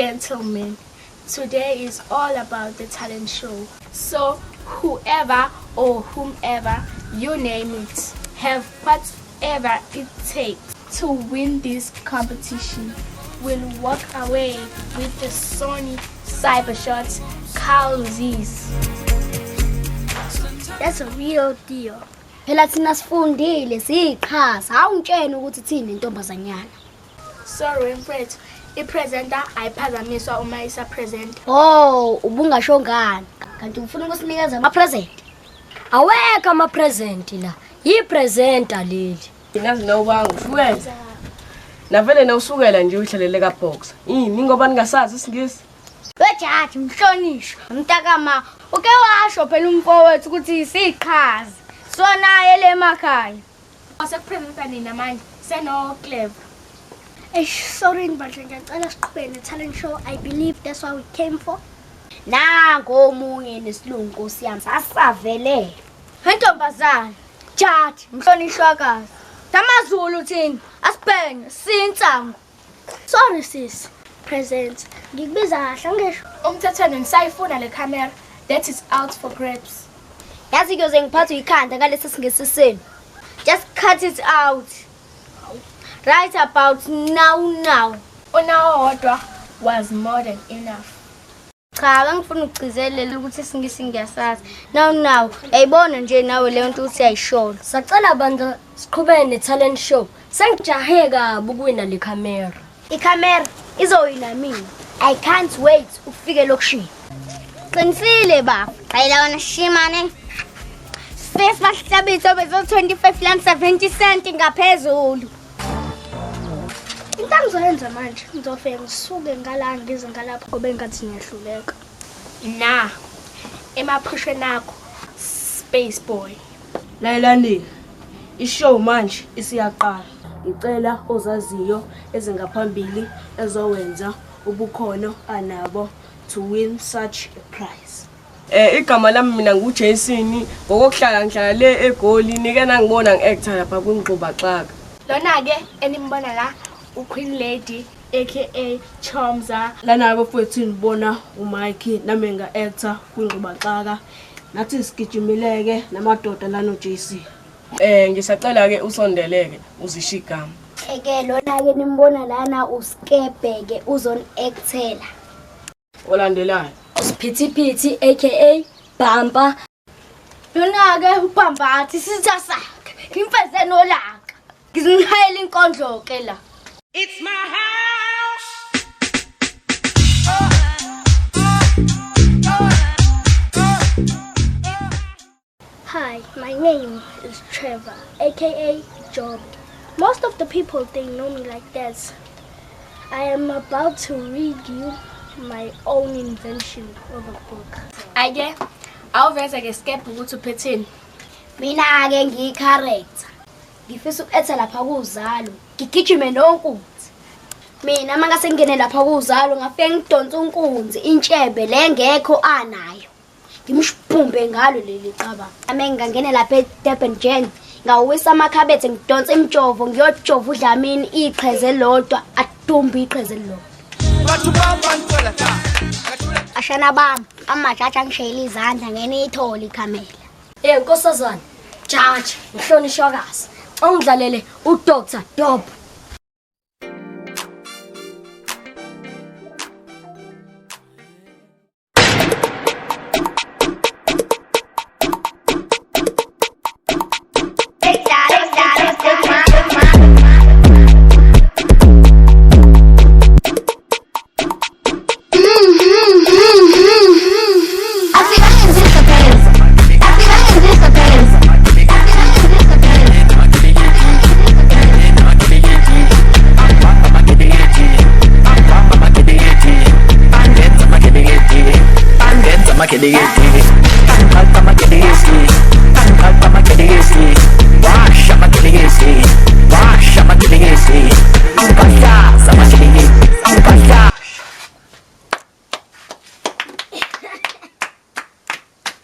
gentlemen, today is all about the talent show. So whoever or whomever you name it, have whatever it takes to win this competition, will walk away with the Sony Cybershot Carl Zeiss. That's a real deal. Phela thina sifundile siyiqhaza awungitsheni ukuthi thini intombazanyana. Sorry mfethu, ipresenter ayiphazamiswa uma isa present. Oh, ubungasho ngani? Kanti ufuna ukusinikeza ama present? Awekho ama present la. Yipresenter leli. Nazi nawubanga ushukela. Navele nawusukela nje uhlalele ka box. Yini ngoba ningasazi isingisi? Wejaji mhlonishwa. Mntakama, uke washo phela umfowethu ukuthi isiqhaza. Sona ele emakhaya. Wasekupresenta nina manje seno clever. Sorry manje ngiyacela siqhubeke ne-talent show. I believe that's what we came for. Nango omunye nesilungu Nkosi yami sasavele. Ntombazana, jaji mhlonishwakazi. Tamazulu thini? Asibhenge sinsango. Sorry sis. Present. Ngikubiza kahle ngisho. Umthethweni nisayifuna le camera that is out for grabs. Yazi kuyoze ngiphathwe ikhanda ngalesi singesiseni. Just cut it out. Right about now. Unawodwa was more than enough. Cha, ngifuna ukugcizelela ukuthi isingisi ngiyasazi. Now. Ayibona nje nawe leyo nto uthi ayishola. Sacela bandla siqhubeke ne-talent show. Sengijahe kabi ukuwina le camera. Icamera izoyina mina. I can't wait ukufike lokushini. Qinisile baba. Ayila wena shimane. Space bahlabitho bezo 25 rand 70 cent ngaphezulu. Into engizoyenza manje ngizofika ngisuke ngalanga ngize ngalapha ngoba engathi ngiyahluleka. Na emaphushweni akho Space Boy. Layelani. Ishow manje isiyaqala. Ngicela ozaziyo ezingaphambili ezowenza ubukhono anabo to win such a prize. Igama lami mina nguJason ngokuhlala ngihlala le eGoli nike nangibona ngiactor lapha kwingquba xaka. Lona ke enimbona la uQueen Lady aka Chomza. Lana abafowethu nibona uMike nami nga-actor kwingquba xaka. Nathi sigijimileke namadoda la noJC. Ngisacela ke usondeleke uzisho igama. Eke lona ke nimbona lana uSkebheke uzon-actela. Olandelayo. Usiphithiphithi aka Bamba. Lona ke ubhambathi sitha sakhe. Imfeze nolaka. Ngizingihayela inkondlo ke la. It's my house. Hi, my name is Trevor, aka Job. Most of the people they know me like that. I am about to read you my own invention of a book. Ake, awuveza ke skep ukuthi uphetheni. Mina ke ngiyicharacter. Ngifisa uketha lapha kuZalo. Ngigijime nonkunzi. Mina mangase ngene lapha kuZalo ngafike ngidonsa unkunzi intshebe lengekho anayo. Ngimshibhumbe ngalo leli qaba. Ame ngangene lapha eDurban Gen. Ngawisa amakhabethe ngidonsa imjovo ngiyojova uDlamini iqheze lodwa adumba iqheze lodwa. Ashana bami amajaji angishayela izandla ngene ithole ikhamela. Nkosazana, jaji, mhlonishwakazi. Ungidlalele uDr. Dob.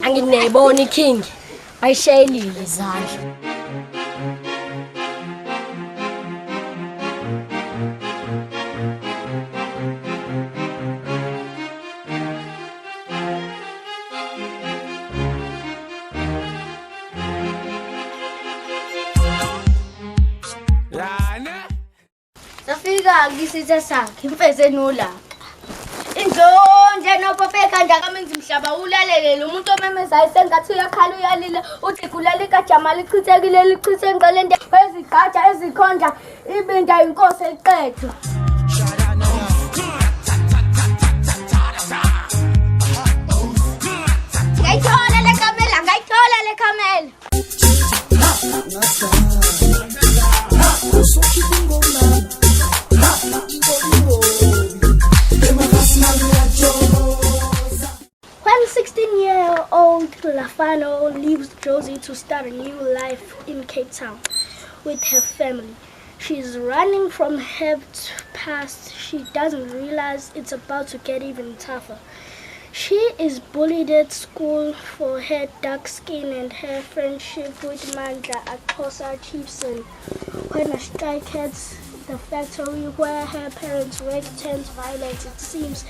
Anginebona iking ayishayelile izandla. Nangi isitha sakhe imfeze nolaka. Indlonje nopopeka njakamenza umhlaba ulalele umuntu omemezayo sengathi uyakhala uyalila uthi kulala ikajama lichithekile lichithe ngcele nto ezigatsha ezikhondla ibinda inkosi eqedwa. Ngayithola le kamela. When 16-year-old Lafano leaves Josie to start a new life in Cape Town with her family, she's running from her past. She doesn't realize it's about to get even tougher. She is bullied at school for her dark skin and her friendship with Mandla, a Xhosa chieftain. When a strike hits the factory where her parents work turns violent, it seems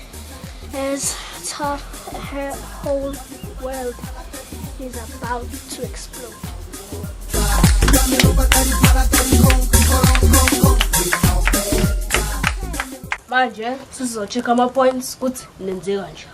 as tough her whole world is about to explode. Manje sizocheck ama-points ukuthi nenze kanje.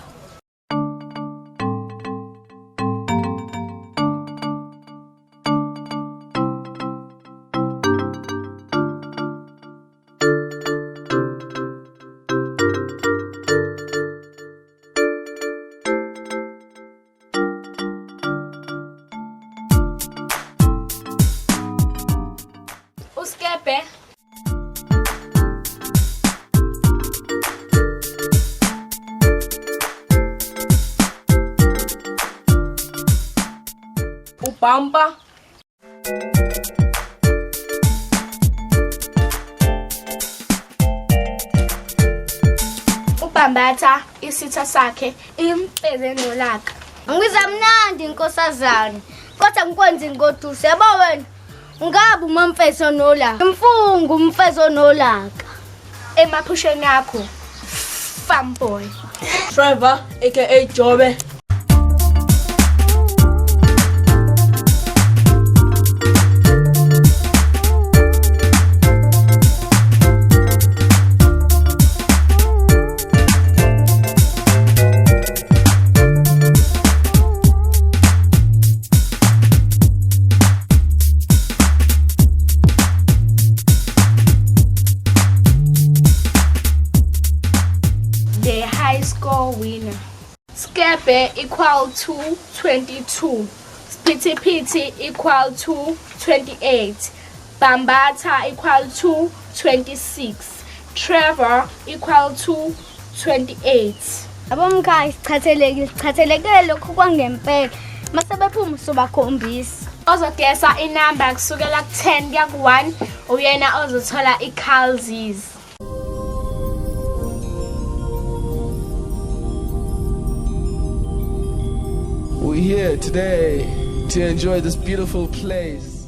Uskepe. Ubamba. Ubambatha isitha sakhe imfeze nolaka. Ngiza mnandi inkosazana. Kodwa ngikwenza ingoduso yabo wena. Ngabe umamfeso nolaka. Imfungu umfeso nolaka. Emaphusheni akho. Farm boy. Trevor aka Jobe. The high score winner. Skepe equal to 22. Spitipiti equal to 28. Bambata equal to 26. Trevor equal to 28. Abomkhaya sichathelekile lokho kwangempela. Mase bephuma sobakhombisa. Ozogesa inamba kusukela ku10 kuya ku1 uyena ozothola iCalzies. We're here today to enjoy this beautiful place.